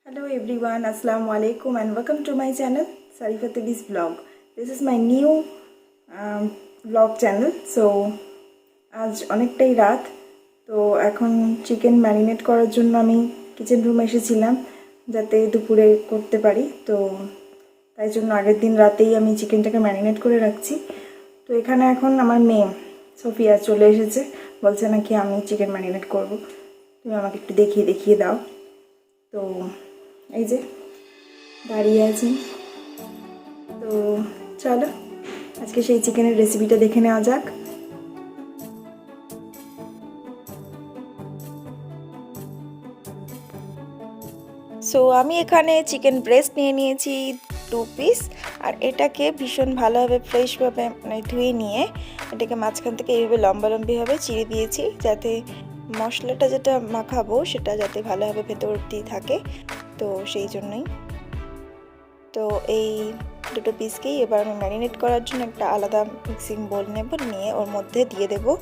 Hello everyone, Assalamu alaikum and welcome to my channel sarifatulivlog. This is my new vlog channel. So আজ অনেকটাই রাত, তো এখন chicken marinate করার জন্য আমি কিচেন রুমে এসেছিলাম যাতে দুপুরে করতে পারি। তো তাই জন্য আগের দিন রাতেই আমি চিকেনটাকে ম্যারিনেট করে রাখছি। তো এখানে এখন আমার মেয়ে সোফিয়া চলে এসেছে, বলছে নাকি আমি চিকেন ম্যারিনেট করব, তুমি আমাকে একটু দেখিয়ে দাও। তো এই যে দাঁড়িয়ে আছি, তো চলো আজকে সেই চিকেনের রেসিপিটা দেখে নেওয়া যাক। সো আমি এখানে চিকেন ব্রেস্ট নিয়ে নিয়েছি 2 পিস, আর এটাকে ভীষণ ভালোভাবে ফ্রেশভাবে ধুয়ে নিয়ে এটাকে মাঝখান থেকে এইভাবে লম্বালম্বিভাবে চিড়ে দিয়েছি, যাতে মশলাটা যেটা মাখাবো সেটা যাতে ভালোভাবে ভেতর দিয়ে থাকে। তো সেই জন্যই তো এই দুটো পিসকেই এবার আমি ম্যারিনেট করার জন্য একটা আলাদা মিক্সিং বোল নেব, নিয়ে ওর মধ্যে দিয়ে দেবো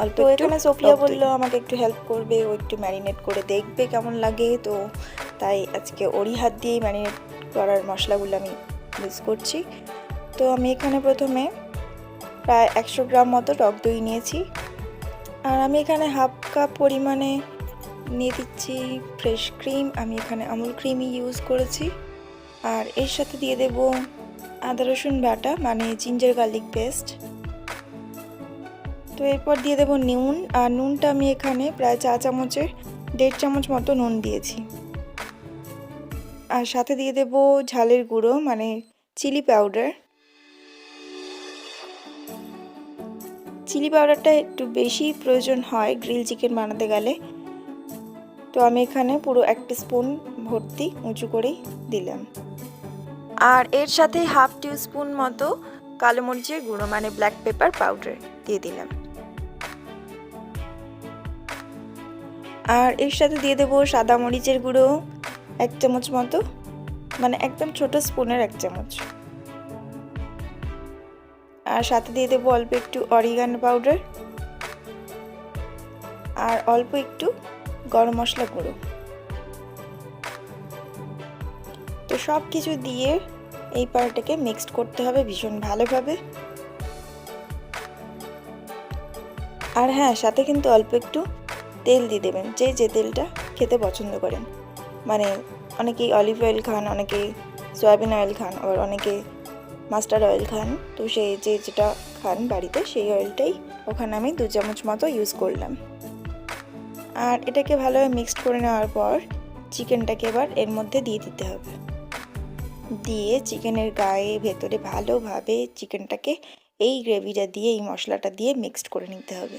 অল্প। এখানে সোফিয়া বললো আমাকে একটু হেল্প করবে, ও একটু ম্যারিনেট করে দেখবে কেমন লাগে। তো তাই আজকে ওরই হাত দিয়েই ম্যারিনেট করার মশলাগুলো আমি ইউজ করছি। তো আমি এখানে প্রথমে প্রায় 100 গ্রাম মতো টক দই নিয়েছি, আর আমি এখানে হাফ কাপ পরিমাণে নিয়ে দিচ্ছি ফ্রেশ ক্রিম। আমি এখানে আমুল ক্রিমই ইউজ করেছি, আর এর সাথে দিয়ে দেব আদা রসুন বাটা, মানে জিঞ্জার গার্লিক পেস্ট। তো এরপর দিয়ে দেব নুন, আর নুনটা আমি এখানে প্রায় 1 চামচ মতো নুন দিয়েছি। আর সাথে দিয়ে দেব ঝালের গুঁড়ো, মানে চিলি পাউডার। চিলি পাউডারটা একটু বেশি প্রয়োজন হয় গ্রিল চিকেন বানাতে গেলে। তো আমি এখানে পুরো 1 স্পুন ভর্তি উঁচু করেই দিলাম। আর এর সাথে হাফ টিস্পুন মতো কালো মরিচের গুঁড়ো, মানে ব্ল্যাক পেপার পাউডার দিয়ে দিলাম। আর এর সাথে দিয়ে দেব সাদা মরিচের গুঁড়ো 1 চামচ মতো, মানে একদম ছোট স্পুনের 1 চামচ। আর সাথে দিয়ে দেব অল্প একটু অরিগানো পাউডার, আর অল্প একটু গরম মশলা গুঁড়ো। তো সব কিছু দিয়ে এই পাটাকে মিক্সড করতে হবে ভীষণ ভালোভাবে। আর হ্যাঁ, সাথে কিন্তু অল্প একটু তেল দিয়ে দেবেন, যে তেলটা খেতে পছন্দ করেন। মানে অনেকেই অলিভ অয়েল খান, অনেকে সয়াবিন অয়েল খান, আবার অনেকে মাস্টার্ড অয়েল খান। তো সেই যেটা খান বাড়িতে সেই অয়েলটাই ওখানে আমি 2 চামচ মতো ইউজ করলাম। আর এটাকে ভালোভাবে মিক্সড করে নেওয়ার পর চিকেনটাকে এবার এর মধ্যে দিয়ে দিতে হবে। দিয়ে চিকেনের গায়ে ভেতরে ভালোভাবে চিকেনটাকে এই গ্রেভিটা দিয়ে, এই মশলাটা দিয়ে মিক্সড করে নিতে হবে।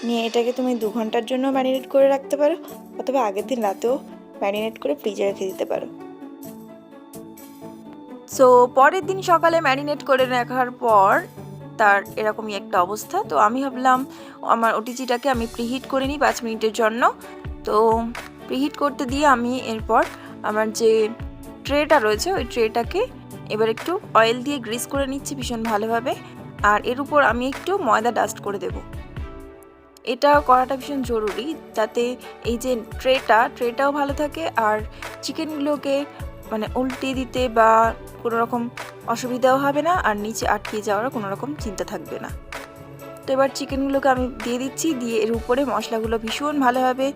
নিয়ে এটাকে তুমি 2 ঘন্টার জন্য ম্যারিনেট করে রাখতে পারো, অথবা আগের দিন রাতেও ম্যারিনেট করে ফ্রিজে রেখে দিতে পারো। সো পরের দিন সকালে ম্যারিনেট করে রাখার পর তার এরকমই একটা অবস্থা। তো আমি ভাবলাম আমার ওটিজিটাকে আমি প্রিহিট করে নিই 5 মিনিটের জন্য। তো প্রিহিট করতে দিয়ে আমি এরপর আমার যে ট্রেটা রয়েছে ওই ট্রেটাকে এবার একটু অয়েল দিয়ে গ্রিস করে নিচ্ছি ভীষণ ভালোভাবে। আর এর উপর আমি একটু ময়দা ডাস্ট করে দেব। এটা করাটা ভীষণ জরুরি, যাতে এই যে ট্রেটাও ভালো থাকে, আর চিকেনগুলোকে মানে উল্টে দিতে বা কোনো রকম অসুবিধাও হবে না, আর নিচে আটকে যাওয়ার কোনো রকম চিন্তা থাকবে না। তো এবার চিকেনগুলোকে আমি দিয়ে দিচ্ছি, দিয়ে এর উপরে মশলাগুলো ভীষণ ভালোভাবে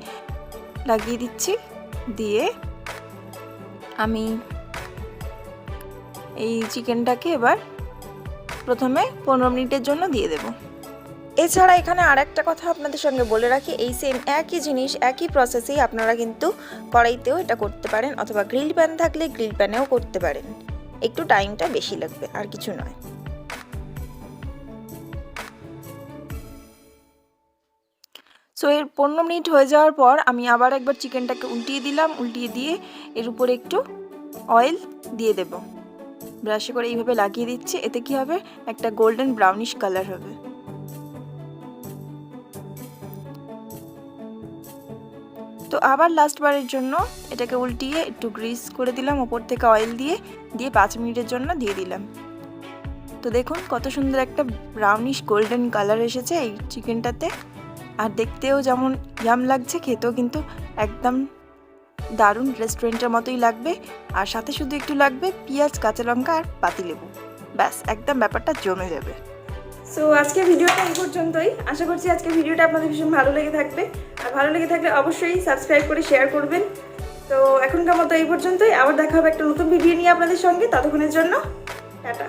লাগিয়ে দিচ্ছি। দিয়ে আমি এই চিকেনটাকে এবার প্রথমে 15 মিনিটের জন্য দিয়ে দেব। এছাড়া এখানে আর একটা কথা আপনাদের সঙ্গে বলে রাখি, এই সেম একই জিনিস একই প্রসেসেই আপনারা কিন্তু কড়াইতেও এটা করতে পারেন, অথবা গ্রিল প্যান থাকলে গ্রিল প্যানেও করতে পারেন। একটু টাইমটা বেশি লাগবে, আর কিছু নয়। সো এর 15 মিনিট হয়ে যাওয়ার পর আমি আবার একবার চিকেনটাকে উল্টিয়ে দিলাম। উল্টিয়ে দিয়ে এর উপরে একটু অয়েল দিয়ে দেব, ব্রাশে করে এইভাবে লাগিয়ে দিচ্ছি। এতে কি হবে, একটা গোল্ডেন ব্রাউনিশ কালার হবে। তো আবার লাস্টবারের জন্য এটাকে উল্টিয়ে একটু গ্রিস করে দিলাম ওপর থেকে অয়েল দিয়ে 5 মিনিটের জন্য দিয়ে দিলাম। তো দেখুন কত সুন্দর একটা ব্রাউনিশ গোল্ডেন কালার এসেছে এই চিকেনটাতে, আর দেখতেও যেমন ইয়াম লাগছে, খেতেও কিন্তু একদম দারুণ রেস্টুরেন্টের মতোই লাগবে। আর সাথে শুধু একটু লাগবে পেঁয়াজ, কাঁচা লঙ্কা আর পাতিলেবু, ব্যাস একদম ব্যাপারটা জমে যাবে। সো আজকের ভিডিওটা এই পর্যন্তই। আশা করছি আজকের ভিডিওটা আপনাদের ভীষণ ভালো লেগে থাকবে। আর ভালো লেগে থাকলে অবশ্যই সাবস্ক্রাইব করে শেয়ার করবেন। তো এখনকার মতো এই পর্যন্তই, আবার দেখা হবে একটা নতুন ভিডিও নিয়ে আপনাদের সঙ্গে। ততক্ষণের জন্য টাটা।